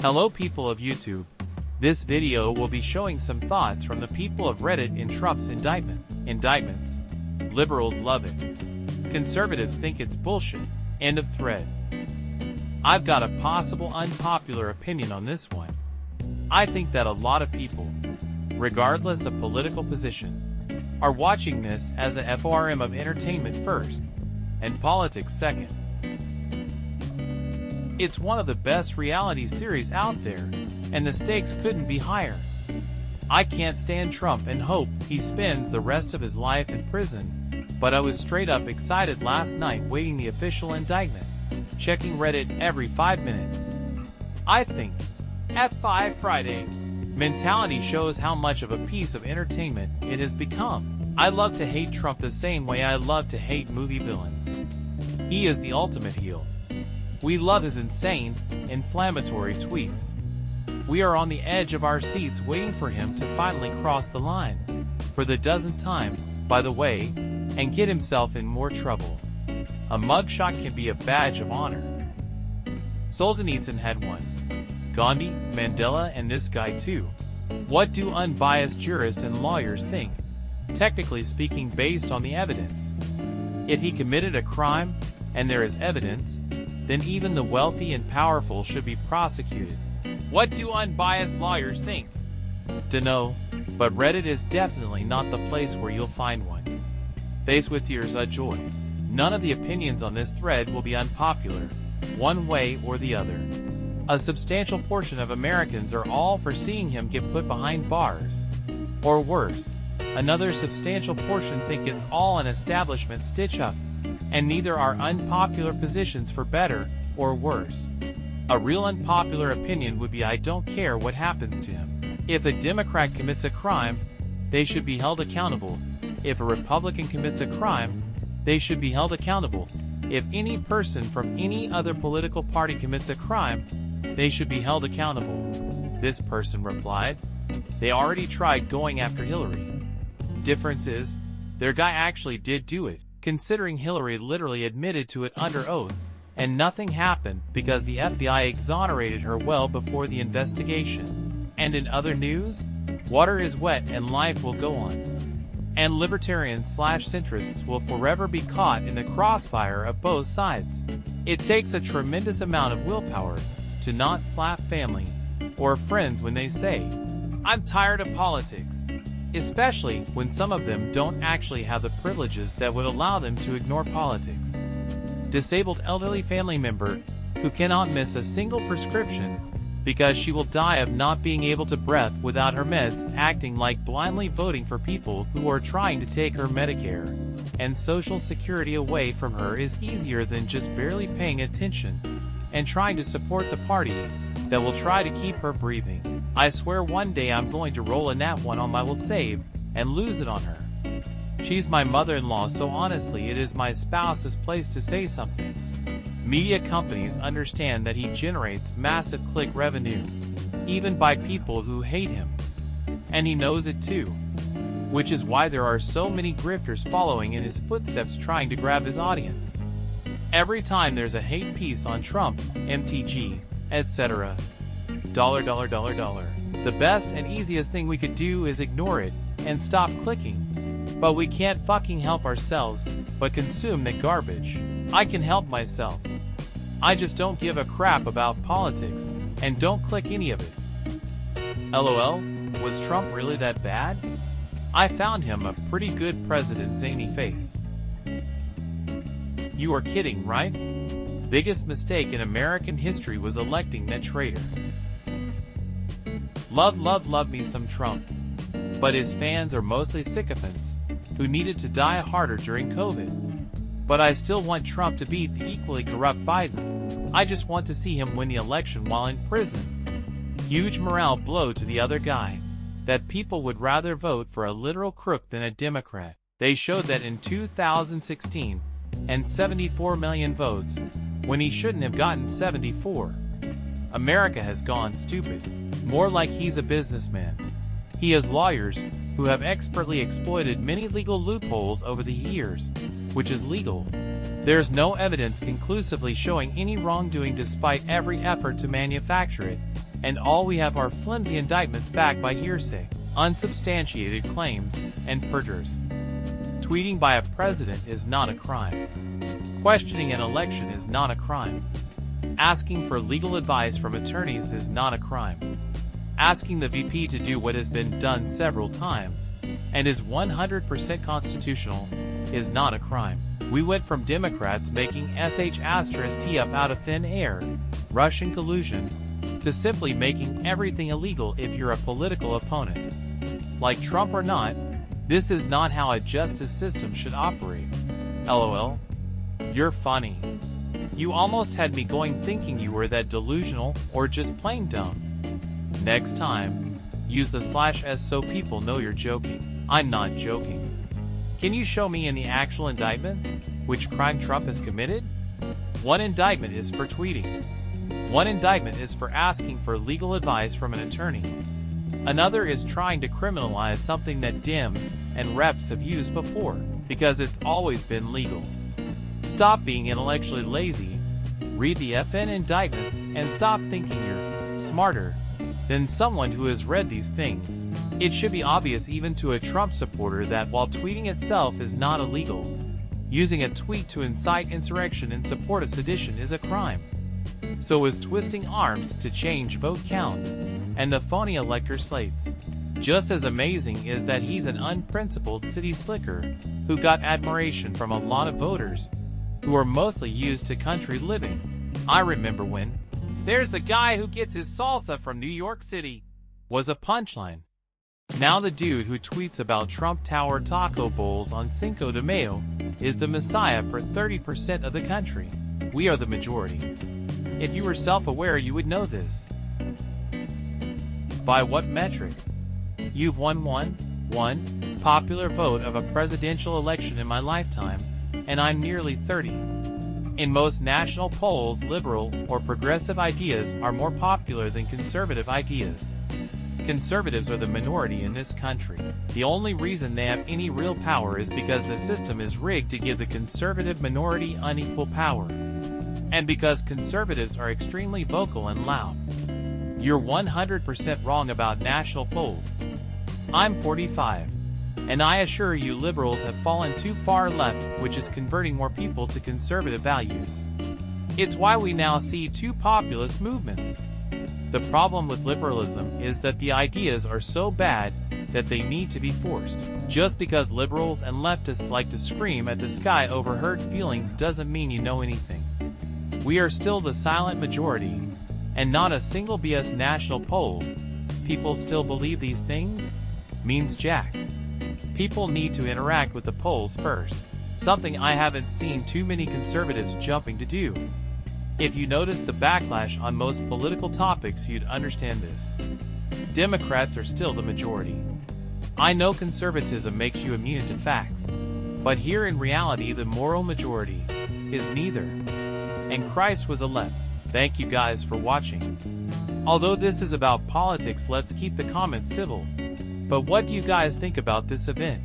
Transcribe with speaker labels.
Speaker 1: Hello people of YouTube. This video will be showing some thoughts from the people of Reddit in Trump's indictments. Liberals love it. Conservatives think it's bullshit. End of thread. I've got a possible unpopular opinion on this one. I think that a lot of people, regardless of political position, are watching this as a FORM of entertainment first, and politics second. It's one of the best reality series out there, and the stakes couldn't be higher. I can't stand Trump and hope he spends the rest of his life in prison, but I was straight up excited last night waiting the official indictment, checking Reddit every 5 minutes. I think F5 Friday mentality shows how much of a piece of entertainment it has become. I love to hate Trump the same way I love to hate movie villains. He is the ultimate heel. We love his insane, inflammatory tweets. We are on the edge of our seats waiting for him to finally cross the line, for the dozenth time, by the way, and get himself in more trouble. A mugshot can be a badge of honor. Solzhenitsyn had one. Gandhi, Mandela, and this guy too. What do unbiased jurists and lawyers think? Technically speaking, based on the evidence. If he committed a crime, and there is evidence, then even the wealthy and powerful should be prosecuted. What do unbiased lawyers think? Dunno, but Reddit is definitely not the place where you'll find one. Faced with tears of joy. None of the opinions on this thread will be unpopular, one way or the other. A substantial portion of Americans are all for seeing him get put behind bars. Or worse, another substantial portion think it's all an establishment stitch-up, and neither are unpopular positions for better or worse. A real unpopular opinion would be I don't care what happens to him. If a Democrat commits a crime, they should be held accountable. If a Republican commits a crime, they should be held accountable. If any person from any other political party commits a crime, they should be held accountable. This person replied, they already tried going after Hillary. Difference is, their guy actually did do it, considering Hillary literally admitted to it under oath, and nothing happened because the FBI exonerated her well before the investigation. And in other news, water is wet and life will go on. And libertarians/centrists will forever be caught in the crossfire of both sides. It takes a tremendous amount of willpower to not slap family or friends when they say, I'm tired of politics, especially when some of them don't actually have the privileges that would allow them to ignore politics. Disabled elderly family member who cannot miss a single prescription because she will die of not being able to breathe without her meds, acting like blindly voting for people who are trying to take her Medicare and Social Security away from her is easier than just barely paying attention and trying to support the party that will try to keep her breathing. I swear one day I'm going to roll a nat one on my will save and lose it on her. She's my mother-in-law, so honestly it is my spouse's place to say something. Media companies understand that he generates massive click revenue, even by people who hate him. And he knows it too. Which is why there are so many grifters following in his footsteps trying to grab his audience. Every time there's a hate piece on Trump, MTG, etc. The best and easiest thing we could do is ignore it and stop clicking. But we can't fucking help ourselves but consume that garbage. I can help myself. I just don't give a crap about politics and don't click any of it. LOL, was Trump really that bad? I found him a pretty good president, zany face. You are kidding, right? Biggest mistake in American history was electing that traitor. Love me some Trump. But his fans are mostly sycophants who needed to die harder during COVID. But I still want Trump to beat the equally corrupt Biden. I just want to see him win the election while in prison. Huge morale blow to the other guy. That people would rather vote for a literal crook than a Democrat. They showed that in 2016, and 74 million votes, when he shouldn't have gotten 74. America has gone stupid. More like he's a businessman. He has lawyers who have expertly exploited many legal loopholes over the years, which is legal. There's no evidence conclusively showing any wrongdoing despite every effort to manufacture it, and all we have are flimsy indictments backed by hearsay, unsubstantiated claims, and perjurers. Tweeting by a president is not a crime. Questioning an election is not a crime. Asking for legal advice from attorneys is not a crime. Asking the VP to do what has been done several times, and is 100% constitutional, is not a crime. We went from Democrats making *T up out of thin air, Russian collusion, to simply making everything illegal if you're a political opponent. Like Trump or not, this is not how a justice system should operate. LOL. You're funny. You almost had me going thinking you were that delusional or just plain dumb. Next time, use the /s so people know you're joking. I'm not joking. Can you show me in the actual indictments which crime Trump has committed? One indictment is for tweeting. One indictment is for asking for legal advice from an attorney. Another is trying to criminalize something that Dems and reps have used before, because it's always been legal. Stop being intellectually lazy, read the FN indictments, and stop thinking you're smarter than someone who has read these things. It should be obvious even to a Trump supporter that while tweeting itself is not illegal, using a tweet to incite insurrection in support of sedition is a crime. So is twisting arms to change vote counts and the phony elector slates. Just as amazing is that he's an unprincipled city slicker who got admiration from a lot of voters who are mostly used to country living. I remember when "There's the guy who gets his salsa from New York City" was a punchline. Now the dude who tweets about Trump Tower taco bowls on Cinco de Mayo is the messiah for 30% of the country. We are the majority. If you were self-aware, you would know this. By what metric? You've won one popular vote of a presidential election in my lifetime, and I'm nearly 30. In most national polls, liberal or progressive ideas are more popular than conservative ideas. Conservatives are the minority in this country. The only reason they have any real power is because the system is rigged to give the conservative minority unequal power. And because conservatives are extremely vocal and loud. You're 100% wrong about national polls. I'm 45. And I assure you liberals have fallen too far left, which is converting more people to conservative values. It's why we now see two populist movements. The problem with liberalism is that the ideas are so bad that they need to be forced. Just because liberals and leftists like to scream at the sky over hurt feelings doesn't mean you know anything. We are still the silent majority, and not a single BS national poll. People still believe these things? Means jack. People need to interact with the polls first, something I haven't seen too many conservatives jumping to do. If you notice the backlash on most political topics, you'd understand this. Democrats are still the majority. I know conservatism makes you immune to facts, but here in reality the moral majority is neither. And Christ was elect. Thank you guys for watching. Although this is about politics, let's keep the comments civil. But what do you guys think about this event?